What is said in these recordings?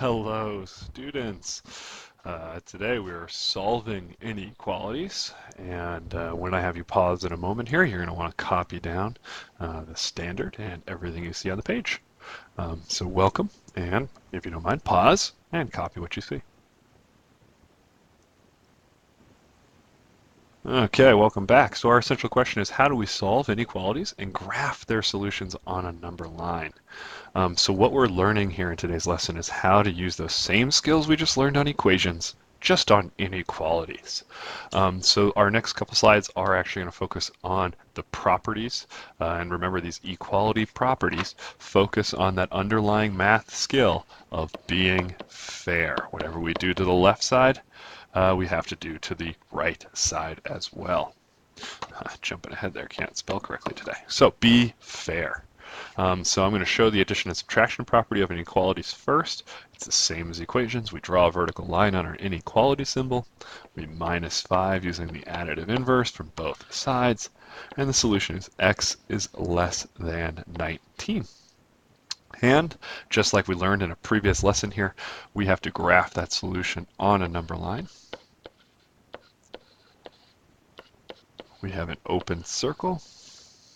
Hello, students. Today we are solving inequalities, and when I have you pause in a moment here, you're going to want to copy down the standard and everything you see on the page. So welcome, and if you don't mind, pause and copy what you see. Okay, welcome back. So our essential question is, how do we solve inequalities and graph their solutions on a number line? So what we're learning here in today's lesson is how to use those same skills we just learned on equations, just on inequalities. So our next couple slides are actually going to focus on the properties. And remember, these equality properties focus on that underlying math skill of being fair. Whatever we do to the left side, we have to do to the right side as well. Jumping ahead there, can't spell correctly today. So be fair. So I'm going to show the addition and subtraction property of inequalities first. It's the same as equations. We draw a vertical line on our inequality symbol. We minus 5 using the additive inverse from both sides. And the solution is x is less than 19. And just like we learned in a previous lesson here, we have to graph that solution on a number line. We have an open circle.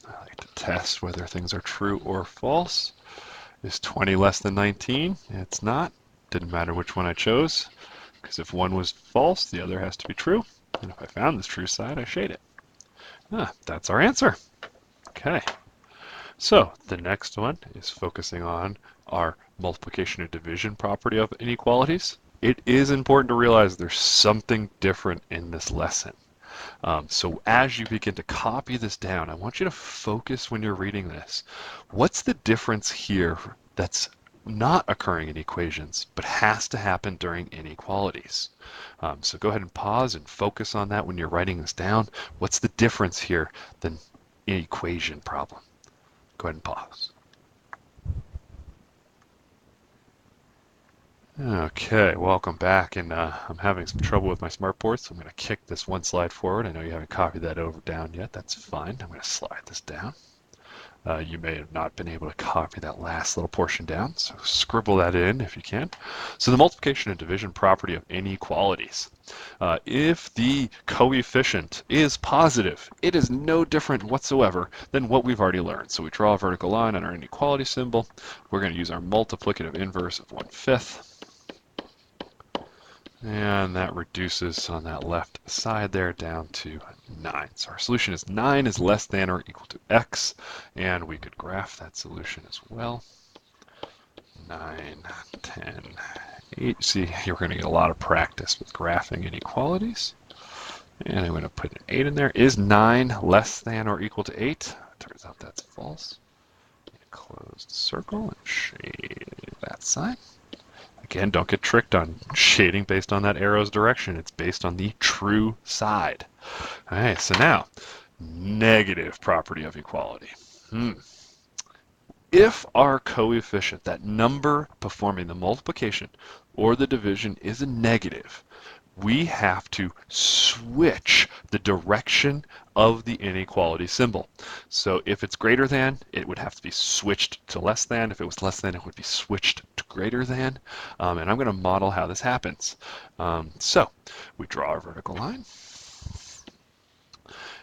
I like to test whether things are true or false. Is 20 less than 19? It's not. Didn't matter which one I chose, because if one was false, the other has to be true. And if I found this true side, I shade it. That's our answer. Okay. So the next one is focusing on our multiplication and division property of inequalities. It is important to realize there's something different in this lesson. So as you begin to copy this down, I want you to focus when you're reading this. What's the difference here that's not occurring in equations, but has to happen during inequalities? So go ahead and pause and focus on that when you're writing this down. What's the difference here than an equation problem? Go ahead and pause. Okay, welcome back, and I'm having some trouble with my smartboard, so I'm going to kick this one slide forward. I know you haven't copied that over down yet. That's fine. I'm going to slide this down. You may have not been able to copy that last little portion down, so scribble that in if you can. So the multiplication and division property of inequalities. If the coefficient is positive, it is no different whatsoever than what we've already learned. So we draw a vertical line on our inequality symbol. We're going to use our multiplicative inverse of 1/5. And that reduces on that left side there down to 9. So our solution is 9 is less than or equal to x. And we could graph that solution as well. 9, 10, 8. See, you're going to get a lot of practice with graphing inequalities. And I'm going to put an 8 in there. Is 9 less than or equal to 8? Turns out that's false. Closed circle and shade that side. Again, don't get tricked on shading based on that arrow's direction. It's based on the true side. All right, so now, negative property of equality. If our coefficient, that number performing the multiplication or the division, is a negative, we have to switch the direction of the inequality symbol. So if it's greater than, it would have to be switched to less than. If it was less than, it would be switched to greater than. And I'm going to model how this happens. So we draw our vertical line.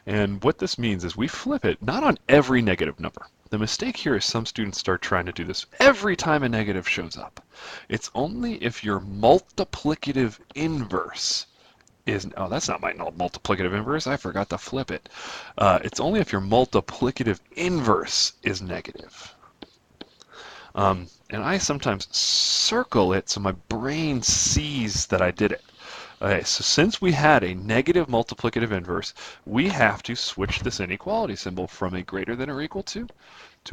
And what this means is we flip it not on every negative number. The mistake here is some students start trying to do this every time a negative shows up. It's only if your multiplicative inverse is, oh, that's not my multiplicative inverse. I forgot to flip it. It's only if your multiplicative inverse is negative. And I sometimes circle it so my brain sees that I did it. Okay, so since we had a negative multiplicative inverse, we have to switch this inequality symbol from a greater than or equal to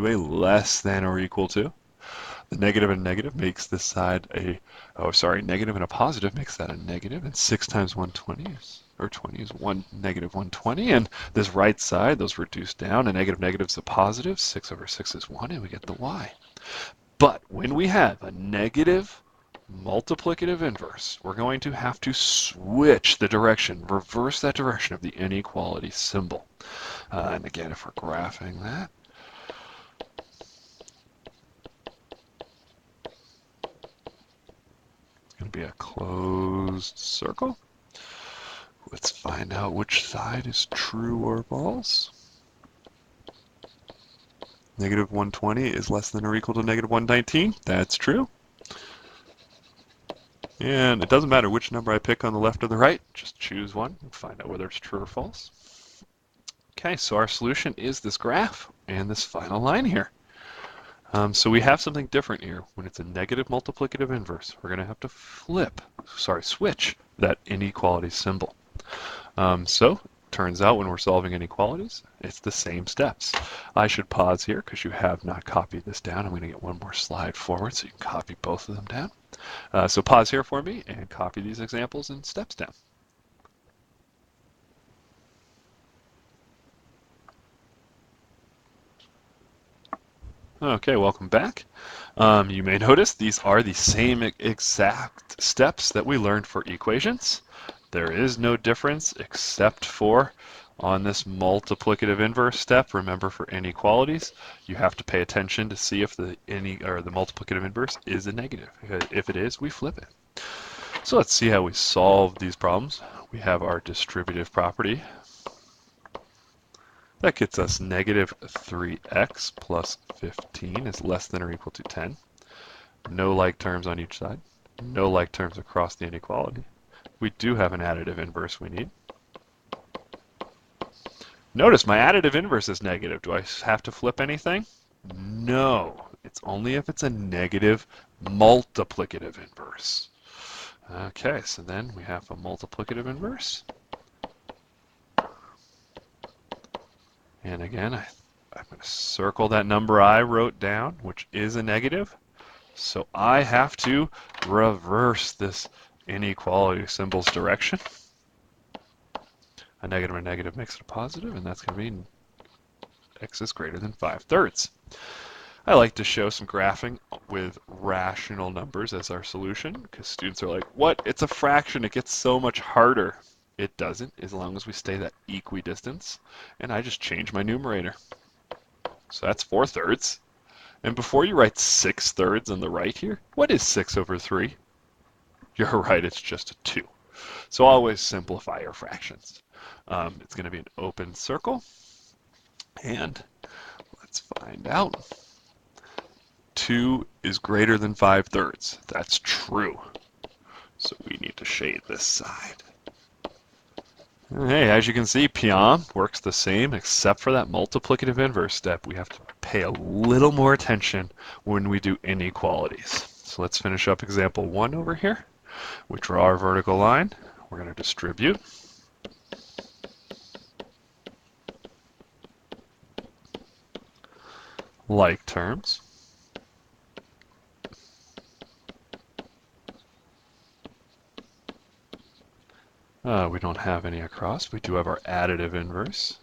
a less than or equal to. The negative and negative makes this side a, negative and a positive makes that a negative, and 6 times 120 is, or 20 is negative 120, and this right side, those reduce down, a negative negative is a positive, 6 over 6 is 1, and we get the y. But when we have a negative multiplicative inverse, we're going to have to switch the direction, reverse that direction of the inequality symbol. And again, if we're graphing that, be a closed circle. Let's find out which side is true or false. Negative 120 is less than or equal to negative 119. That's true. And it doesn't matter which number I pick on the left or the right. Just choose one and find out whether it's true or false. Okay, so our solution is this graph and this final line here. So we have something different here. When it's a negative multiplicative inverse, we're going to have to switch that inequality symbol. So turns out when we're solving inequalities, it's the same steps. I should pause here because you have not copied this down. I'm going to get one more slide forward so you can copy both of them down. So pause here for me and copy these examples and steps down. Okay, welcome back. You may notice these are the same exact steps that we learned for equations. There is no difference except for on this multiplicative inverse step. Remember, for inequalities, you have to pay attention to see if the multiplicative inverse is a negative. If it is, we flip it. So let's see how we solve these problems. We have our distributive property. That gets us negative 3x plus 15 is less than or equal to 10. No like terms on each side. No like terms across the inequality. We do have an additive inverse we need. Notice my additive inverse is negative. Do I have to flip anything? No. It's only if it's a negative multiplicative inverse. Okay, so then we have a multiplicative inverse. And again, I'm going to circle that number I wrote down, which is a negative. So I have to reverse this inequality symbol's direction. A negative makes it a positive, and that's going to be x is greater than 5/3. I like to show some graphing with rational numbers as our solution, because students are like, what? It's a fraction. It gets so much harder. It doesn't, as long as we stay that equidistance. And I just change my numerator. So that's 4/3. And before you write 6/3 on the right here, what is 6 over 3? You're right, it's just a 2. So always simplify your fractions. It's going to be an open circle. And let's find out. 2 is greater than 5/3. That's true. So we need to shade this side. Hey, as you can see, P.L.A.M works the same except for that multiplicative inverse step. We have to pay a little more attention when we do inequalities. So let's finish up example 1 over here. We draw our vertical line. We're going to distribute. Like terms. We don't have any across. We do have our additive inverse.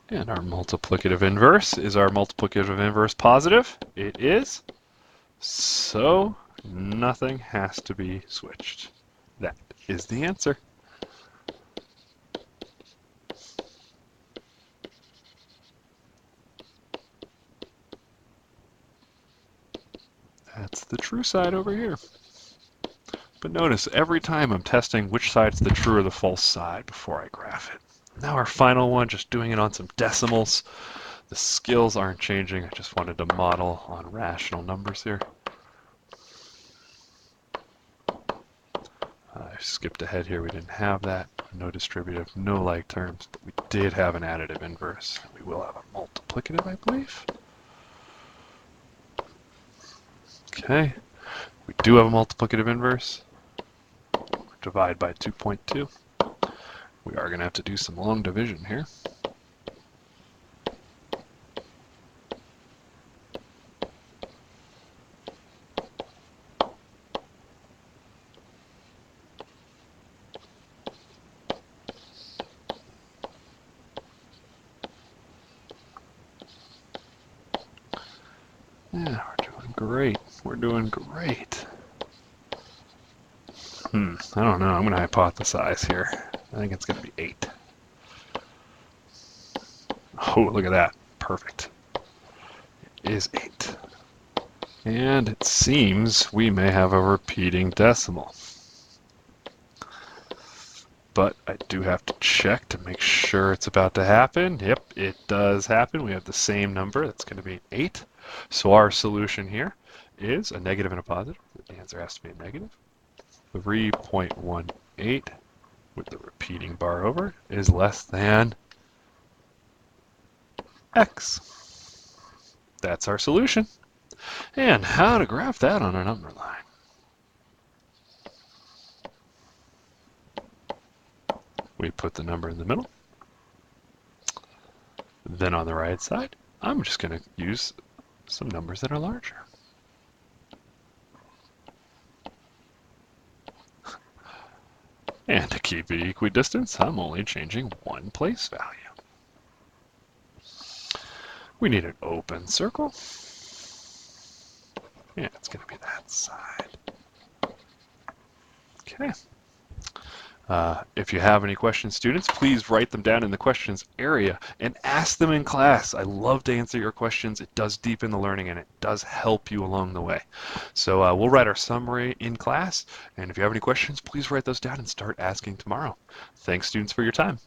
And our multiplicative inverse. Is our multiplicative inverse positive? It is. So nothing has to be switched. That is the answer. That's the true side over here. But notice, every time I'm testing which side's the true or the false side before I graph it. Now our final one, just doing it on some decimals. The skills aren't changing. I just wanted to model on rational numbers here. I skipped ahead here. We didn't have that. No distributive, no like terms, but we did have an additive inverse. We will have a multiplicative, I believe. Okay. We do have a multiplicative inverse. Divide by 2.2. We are going to have to do some long division here. Yeah, we're doing great. We're doing great. I don't know. I'm going to hypothesize here. I think it's going to be 8. Oh, look at that. Perfect. is 8. And it seems we may have a repeating decimal. But I do have to check to make sure it's about to happen. Yep, it does happen. We have the same number. That's going to be 8. So our solution here is a negative and a positive. The answer has to be a negative. 3.18 with the repeating bar over is less than x. That's our solution. And how to graph that on a number line. We put the number in the middle. Then on the right side, I'm just going to use some numbers that are larger. And to keep it equidistant, I'm only changing one place value. We need an open circle. And it's going to be that side. Okay. If you have any questions, students, please write them down in the questions area and ask them in class. I love to answer your questions. It does deepen the learning and it does help you along the way. So we'll write our summary in class. And if you have any questions, please write those down and start asking tomorrow. Thanks, students, for your time.